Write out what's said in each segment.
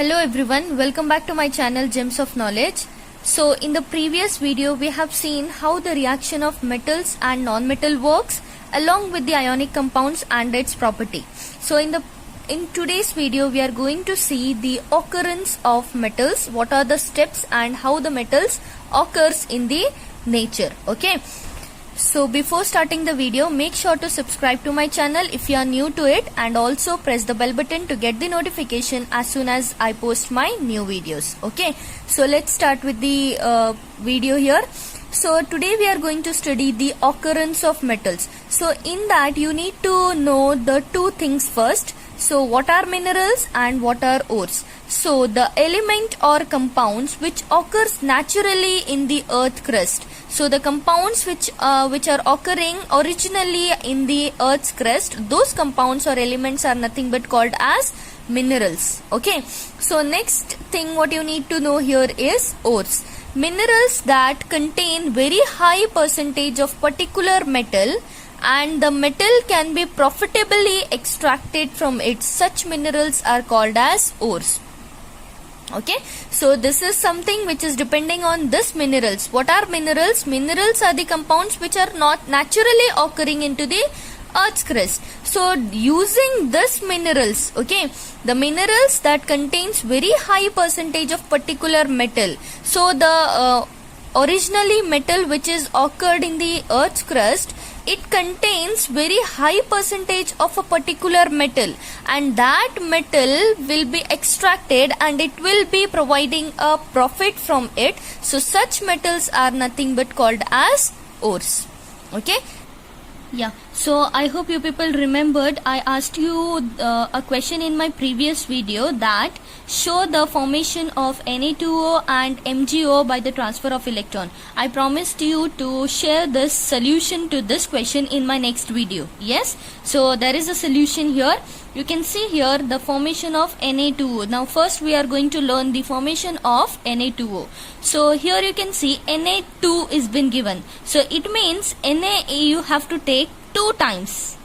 Hello everyone, welcome back to my channel Gems of Knowledge. So in the previous video we have seen how the reaction of metals and non-metal works along with the ionic compounds and its property. So in today's video we are going to see the occurrence of metals, what are the steps and how the metals occurs in the nature. Okay. So before starting the video, make sure to subscribe to my channel if you are new to it, and also press the bell button to get the notification as soon as I post my new videos. Okay, so let's start with the video here. So today we are going to study the occurrence of metals. So in that you need to know the two things first. So what are minerals and what are ores? So the element or compounds which occurs naturally in the earth crust. So the compounds which are occurring originally in the earth's crust, those compounds or elements are nothing but called as minerals. Okay. So next thing what you need to know here is ores. Minerals that contain very high percentage of particular metal and the metal can be profitably extracted from it. Such minerals are called as ores. Okay, so this is something which is depending on this minerals. What are minerals? Minerals are the compounds which are not naturally occurring into the earth's crust. So using this minerals, okay, the minerals that contains very high percentage of particular metal. So the originally metal which is occurred in the earth's crust, it contains very high percentage of a particular metal, and that metal will be extracted and it will be providing a profit from it. So such metals are nothing but called as ores. Okay. Yeah, so I hope you people remembered I asked you a question in my previous video that show the formation of Na2O and MgO by the transfer of electron. I promised you to share this solution to this question in my next video. Yes, so there is a solution here. You can see here the formation of Na2O. Now first we are going to learn the formation of Na2O. So here you can see Na2 is been given. So it means Na you have to take 2 times.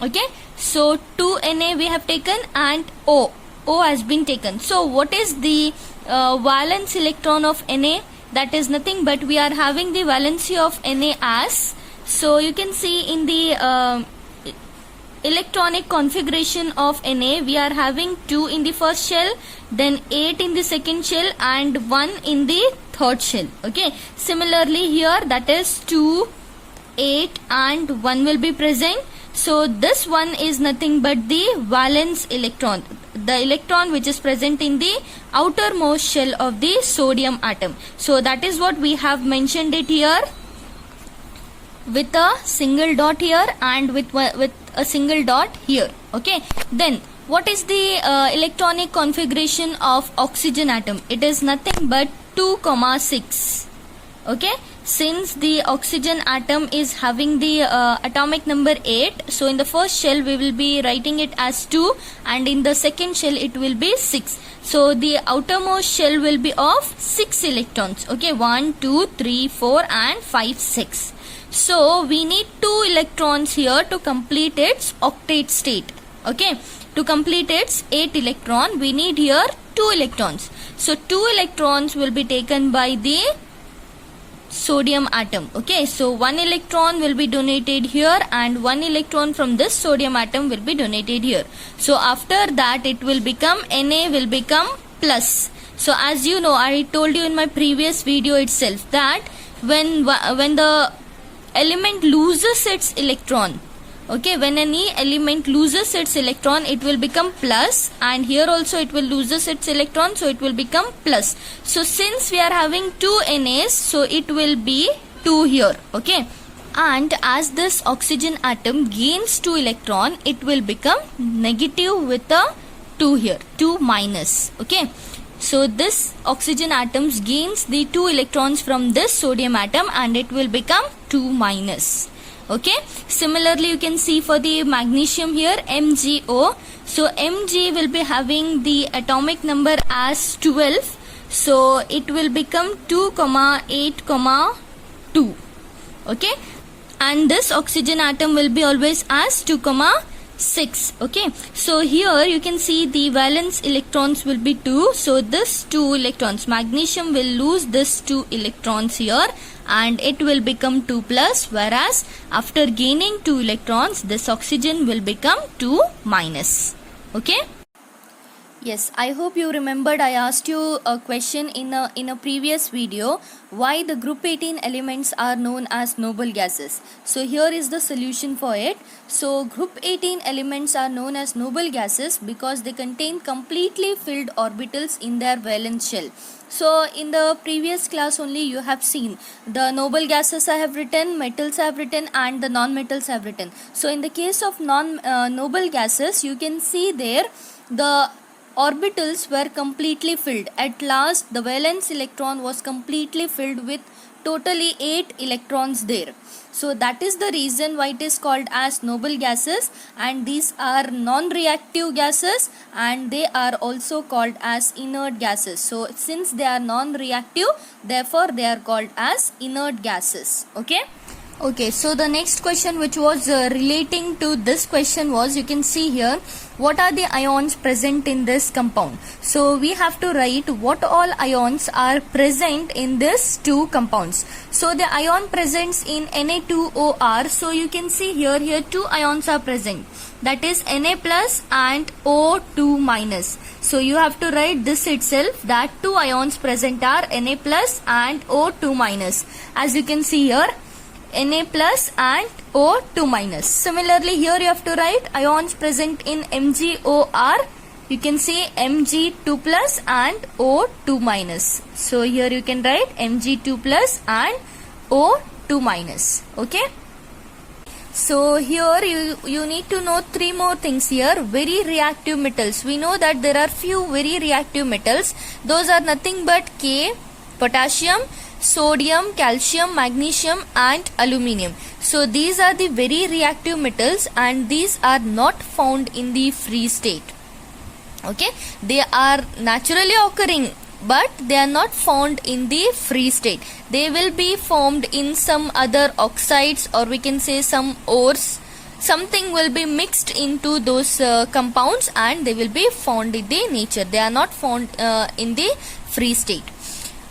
Okay. So 2 Na we have taken and O has been taken. So what is the valence electron of Na? That is nothing but we are having the valency of Na as. So you can see in the electronic configuration of Na, we are having 2 in the first shell, then 8 in the second shell and 1 in the third shell. Okay. Similarly here that is 2, 8 and 1 will be present. So this one is nothing but the valence electron, the electron which is present in the outermost shell of the sodium atom. So that is what we have mentioned it here with a single dot here and with a single dot here. Okay. Then what is the electronic configuration of oxygen atom? It is nothing but 2,6. Okay. Since the oxygen atom is having the atomic number 8, so in the first shell we will be writing it as 2 and in the second shell it will be 6. So the outermost shell will be of 6 electrons. Okay, 1, 2, 3, 4 and 5, 6. So we need 2 electrons here to complete its octet state. Okay, to complete its 8 electron we need here 2 electrons. So 2 electrons will be taken by the sodium atom. Okay, so 1 electron will be donated here and 1 electron from this sodium atom will be donated here. So after that it will become Na will become plus. So as you know, I told you in my previous video itself that when the element loses its electron, okay, when any element loses its electron it will become plus, and here also it will loses its electron, so it will become plus. So since we are having 2 Nas, so it will be 2 here. Okay, and as this oxygen atom gains 2 electron it will become negative with a 2 here, 2 minus. Okay, so this oxygen atoms gains the 2 electrons from this sodium atom and it will become 2 minus. Okay. Similarly you can see for the magnesium here MgO. So Mg will be having the atomic number as 12. So it will become 2, 8, 2. Okay. And this oxygen atom will be always as 2, 6. Okay, so here you can see the valence electrons will be 2. So this 2 electrons, magnesium will lose this 2 electrons here and it will become 2 plus, whereas after gaining 2 electrons this oxygen will become 2 minus. Okay. Yes, I hope you remembered I asked you a question in a previous video why the group 18 elements are known as noble gases. So here is the solution for it. So group 18 elements are known as noble gases because they contain completely filled orbitals in their valence shell. So in the previous class only you have seen the noble gases I have written, metals I have written and the non-metals I have written. So in the case of noble gases you can see there the orbitals were completely filled. At last the valence electron was completely filled with totally 8 electrons there. So that is the reason why it is called as noble gases, and these are non-reactive gases and they are also called as inert gases. So since they are non-reactive, therefore they are called as inert gases. Okay. Okay, so the next question which was relating to this question was, you can see here, what are the ions present in this compound? So we have to write what all ions are present in this two compounds. So the ion presence in Na2OR, so you can see here two ions are present, that is Na plus and O2 minus. So you have to write this itself, that two ions present are Na plus and O2 minus. As you can see here, Na plus and O2 minus. Similarly here you have to write ions present in MgOR. You can say Mg2 plus and O2 minus. So here you can write Mg2 plus and O2 minus. Okay. So here you need to know three more things here. Very reactive metals. We know that there are few very reactive metals. Those are nothing but K, potassium, sodium, calcium, magnesium and aluminium. So these are the very reactive metals and these are not found in the free state. Okay, they are naturally occurring but they are not found in the free state. They will be formed in some other oxides, or we can say some ores. Something will be mixed into those compounds and they will be found in the nature. They are not found in the free state.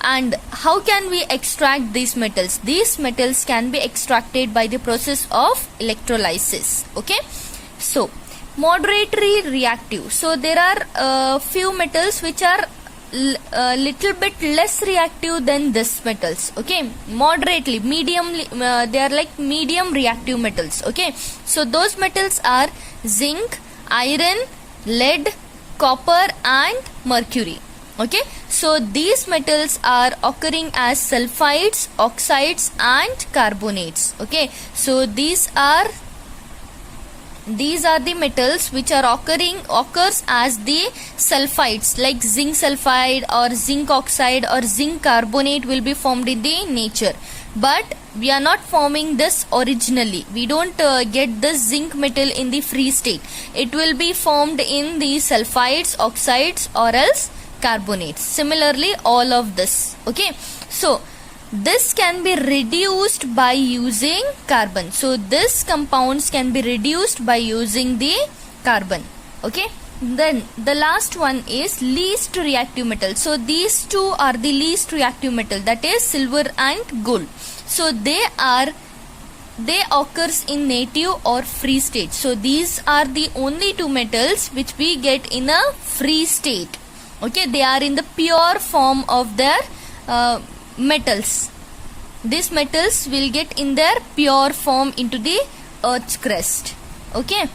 And how can we extract these metals? These metals can be extracted by the process of electrolysis. Okay, so moderately reactive. So there are few metals which are little bit less reactive than these metals. Okay, moderately, mediumly, they are like medium reactive metals. Okay, so those metals are zinc, iron, lead, copper and mercury. Okay, so these metals are occurring as sulfides, oxides and carbonates. Okay, so these are the metals which are occurs as the sulfides, like zinc sulfide or zinc oxide or zinc carbonate will be formed in the nature. But we are not forming this originally. We don't get this zinc metal in the free state. It will be formed in the sulfides, oxides or else carbonates. Similarly all of this. Okay, so this can be reduced by using carbon. So this compounds can be reduced by using the carbon. Okay, then the last one is least reactive metal. So these two are the least reactive metal, that is silver and gold. So they occurs in native or free state. So these are the only two metals which we get in a free state. Okay, they are in the pure form of their metals. These metals will get in their pure form into the earth's crust. Okay.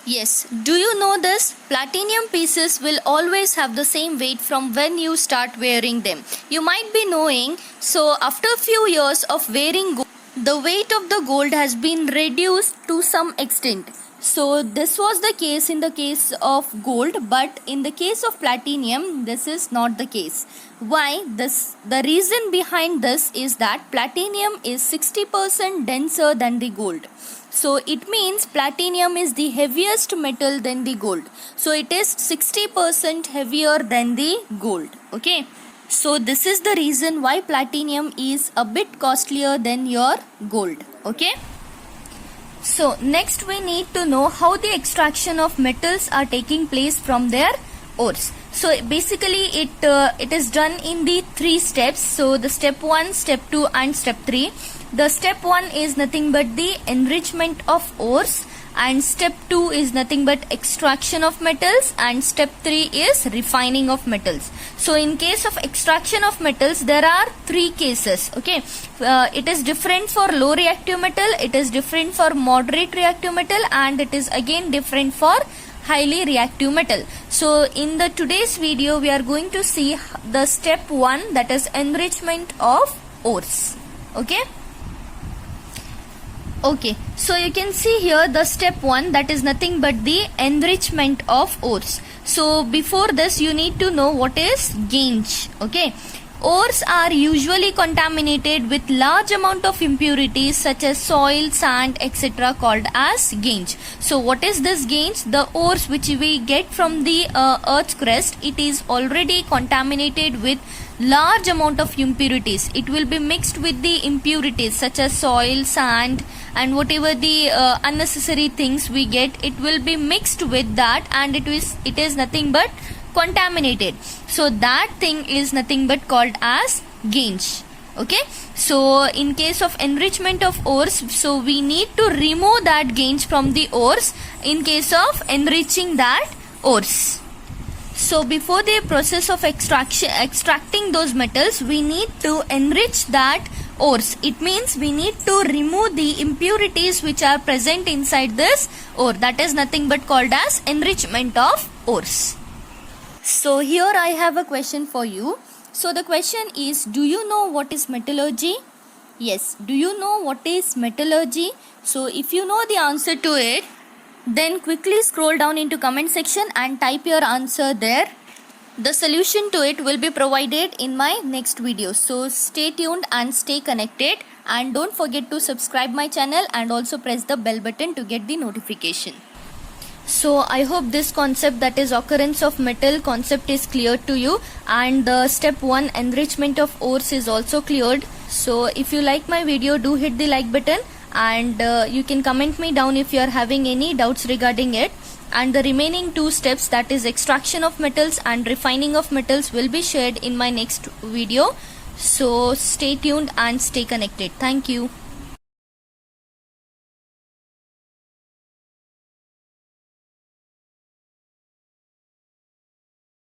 Yes, do you know this? Platinum pieces will always have the same weight from when you start wearing them. You might be knowing, so after a few years of wearing gold, the weight of the gold has been reduced to some extent. So this was the case in the case of gold, but in the case of platinum this is not the case. Why? The reason behind this is that platinum is 60% denser than the gold. So it means platinum is the heaviest metal than the gold. So it is 60% heavier than the gold. Okay. So this is the reason why platinum is a bit costlier than your gold. Okay. So next we need to know how the extraction of metals are taking place from their ores. So basically it is done in the 3 steps. So the step 1, step 2 and step 3. The step 1 is nothing but the enrichment of ores, and step 2 is nothing but extraction of metals, and step 3 is refining of metals. So in case of extraction of metals, there are 3 cases. Okay, it is different for low reactive metal, it is different for moderate reactive metal, and it is again different for highly reactive metal. So in the today's video we are going to see the step 1, that is enrichment of ores. Okay, so you can see here the step 1, that is nothing but the enrichment of ores. So before this you need to know what is gangue. Okay, ores are usually contaminated with large amount of impurities such as soil, sand, etc. called as gangue. So what is this gangue? The ores which we get from the earth's crust, it is already contaminated with large amount of impurities. It will be mixed with the impurities such as soil, sand and whatever the unnecessary things we get, it will be mixed with that, and it is nothing but contaminated. So that thing is nothing but called as gangue. Okay, so in case of enrichment of ores, so we need to remove that gangue from the ores in case of enriching that ores. So before the process of extracting those metals, we need to enrich that ores. It means we need to remove the impurities which are present inside this ore. That is nothing but called as enrichment of ores. So here I have a question for you. So the question is, do you know what is metallurgy? Yes, do you know what is metallurgy? So if you know the answer to it, then quickly scroll down into comment section and type your answer there. The solution to it will be provided in my next video. So stay tuned and stay connected, and don't forget to subscribe my channel and also press the bell button to get the notification. So I hope this concept, that is occurrence of metal concept, is clear to you, and the step 1 enrichment of ores is also cleared. So if you like my video, do hit the like button, and you can comment me down if you are having any doubts regarding it. And the remaining 2 steps, that is extraction of metals and refining of metals, will be shared in my next video. So stay tuned and stay connected. Thank you.